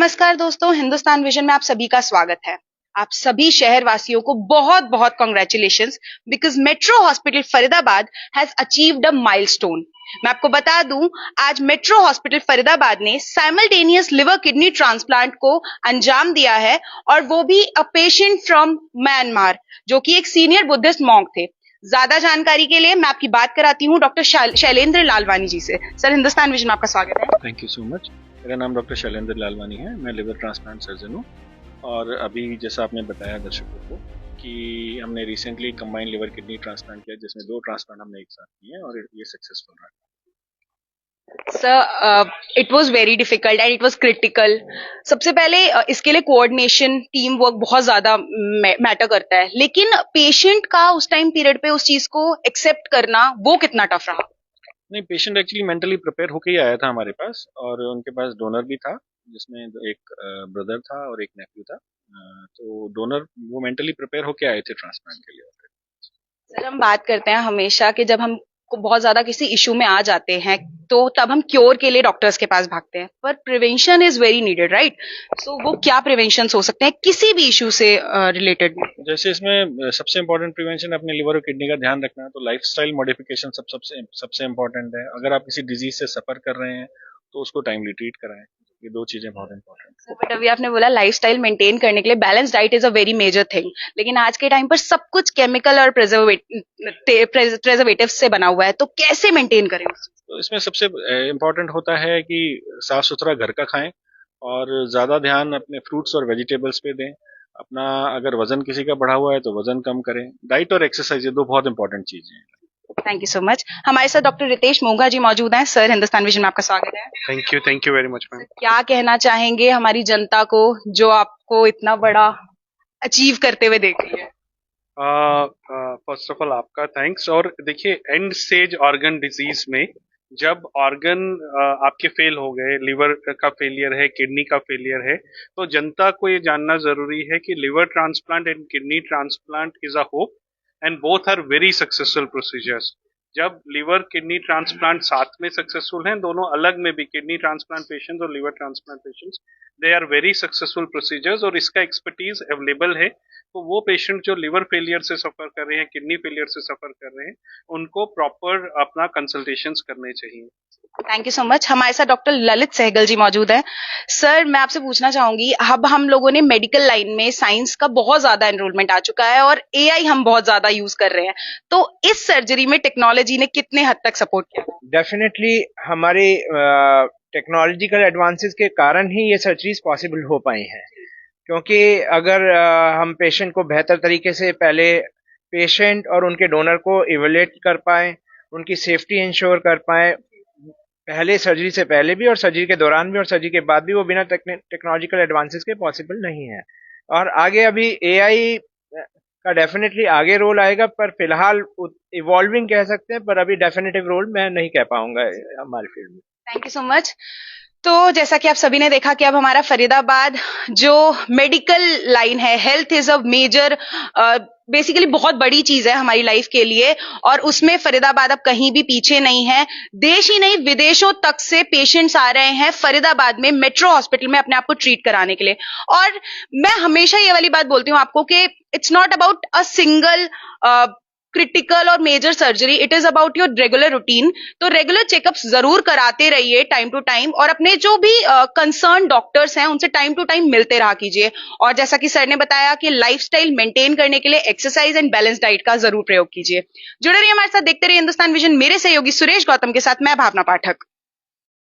नमस्कार दोस्तों, हिंदुस्तान विजन में आप सभी का स्वागत है। आप सभी शहर वासियों को बहुत बहुत congratulations because metro hospital Faridabad has achieved a milestone. मैं आपको बता दूं, आज मेट्रो हॉस्पिटल फरीदाबाद ने साइमल्टेनियस लिवर किडनी ट्रांसप्लांट को अंजाम दिया है, और वो भी अ पेशेंट फ्रॉम म्यांमार जो कि एक सीनियर बुद्धिस्ट मॉन्क थे। ज्यादा जानकारी के लिए मैं आपकी बात कराती हूँ डॉक्टर शैलेंद्र लालवानी जी से। सर, हिंदुस्तान विजन में आपका स्वागत है। Thank you so much. मेरा नाम डॉक्टर शैलेंद्र लालवानी है। मैं लिवर ट्रांसप्लांट सर्जन हूँ और अभी जैसा आपने बताया दर्शकों को कि हमने recently combined liver kidney transplant किया, जिसमें 2 ट्रांसप्लांट हमने एक साथ किए हैं और ये सक्सेसफुल रहा। Sir, it was very difficult and it was critical. सबसे पहले इसके लिए कोऑर्डिनेशन, टीम वर्क बहुत ज्यादा मैटर करता है, लेकिन पेशेंट का उस टाइम पीरियड पे उस चीज को एक्सेप्ट करना वो कितना टफ रहा? नहीं, पेशेंट एक्चुअली मेंटली प्रिपेयर होके ही आया था हमारे पास, और उनके पास डोनर भी था जिसमें एक ब्रदर था और एक नेफ्यू था। तो डोनर वो मेंटली प्रिपेयर होके आए थे ट्रांसप्लांट के लिए। सर, हम बात करते हैं हमेशा कि जब हम बहुत ज्यादा किसी इशू में आ जाते हैं तो तब हम क्योर के लिए डॉक्टर्स के पास भागते हैं, पर prevention is very needed, right? So वो क्या प्रिवेंशन हो सकते हैं किसी भी इशू से रिलेटेड? जैसे इसमें सबसे इम्पोर्टेंट प्रिवेंशन अपने लिवर और किडनी का ध्यान रखना है, तो लाइफस्टाइल मॉडिफिकेशन सबसे इम्पोर्टेंट है। अगर आप किसी डिजीज से सफर कर रहे हैं तो उसको टाइमली ट्रीट कराएं। ये 2 चीजें बहुत इंपॉर्टेंट है। बट अभी आपने बोला लाइफस्टाइल मेंटेन करने के लिए balance diet is a very major thing, लेकिन आज के टाइम पर सब कुछ केमिकल और प्रिजर्वेटिव से बना हुआ है, तो कैसे मेंटेन करें? तो इसमें सबसे इम्पोर्टेंट होता है कि साफ सुथरा घर का खाएं और ज्यादा ध्यान अपने फ्रूट्स और वेजिटेबल्स पे दें। अपना अगर वजन किसी का बढ़ा हुआ है तो वजन कम करें। डाइट और एक्सरसाइज, ये 2 बहुत इंपॉर्टेंट चीजें हैं। Thank you so much. हमारे साथ डॉक्टर रितेश मोंगा जी मौजूद हैं। सर, हिंदुस्तान विजन में आपका स्वागत है। Thank you very much ma'am. क्या कहना चाहेंगे हमारी जनता को जो आपको इतना बड़ा अचीव करते हुए देख रही है? फर्स्ट ऑफ ऑल आपका थैंक्स। और देखिए, एंड स्टेज ऑर्गन डिजीज में जब ऑर्गन आपके फेल हो गए, लिवर का फेलियर है, किडनी का फेलियर है, तो जनता को ये जानना जरूरी है कि liver transplant and kidney transplant is a hope and both are very successful procedures. जब लिवर किडनी ट्रांसप्लांट साथ में सक्सेसफुल हैं, दोनों अलग में भी, किडनी ट्रांसप्लांट पेशेंट्स और liver transplant patients, they are very successful procedures और इसका एक्सपर्टीज अवेलेबल है। तो वो पेशेंट जो लिवर फेलियर से सफर कर रहे हैं, किडनी फेलियर से सफर कर रहे हैं, उनको प्रॉपर अपना कंसल्टेशंस करने चाहिए। Thank you so much. हमारे साथ डॉक्टर ललित सहगल जी मौजूद हैं। सर, मैं आपसे पूछना चाहूंगी, अब हम लोगों ने मेडिकल लाइन में साइंस का बहुत ज्यादा एनरोलमेंट आ चुका है और एआई हम बहुत ज्यादा यूज कर रहे हैं, तो इस सर्जरी में टेक्नोलॉजी ने कितने हद तक सपोर्ट किया? डेफिनेटली हमारी टेक्नोलॉजिकल एडवांसेस के कारण ही ये सर्जरीज पॉसिबल हो पाई हैं, क्योंकि अगर हम पेशेंट को बेहतर तरीके से पहले पेशेंट और उनके डोनर को इवेल्युएट कर पाएं, उनकी सेफ्टी इंश्योर कर पाएं, पहले सर्जरी से पहले भी और सर्जरी के दौरान भी और सर्जरी के बाद भी, वो बिना टेक्नोलॉजिकल एडवांसेस के पॉसिबल नहीं है। और आगे अभी एआई का डेफिनेटली आगे रोल आएगा, पर फिलहाल इवॉल्विंग कह सकते हैं, पर अभी डेफिनेटिव रोल मैं नहीं कह पाऊंगा हमारे फील्ड में। Thank you so much. तो जैसा कि आप सभी ने देखा कि अब हमारा फरीदाबाद जो मेडिकल लाइन है, health is a major, basically बहुत बड़ी चीज है हमारी लाइफ के लिए, और उसमें फरीदाबाद अब कहीं भी पीछे नहीं है। देश ही नहीं, विदेशों तक से पेशेंट्स आ रहे हैं फरीदाबाद में मेट्रो हॉस्पिटल में अपने आप को ट्रीट कराने के लिए। और मैं हमेशा ये वाली बात बोलती हूँ आपको कि it's not about a single critical और major surgery, it is about your regular routine. तो रेगुलर चेकअप्स जरूर कराते रहिए टाइम टू टाइम, और अपने जो भी कंसर्न डॉक्टर्स हैं उनसे टाइम टू टाइम मिलते रहा कीजिए। और जैसा कि सर ने बताया कि लाइफस्टाइल मेंटेन करने के लिए एक्सरसाइज एंड बैलेंस डाइट का जरूर प्रयोग कीजिए। जुड़े रहिए हमारे साथ, देखते रहिए हिंदुस्तान विजन। मेरे सहयोगी सुरेश गौतम के साथ मैं भावना पाठक।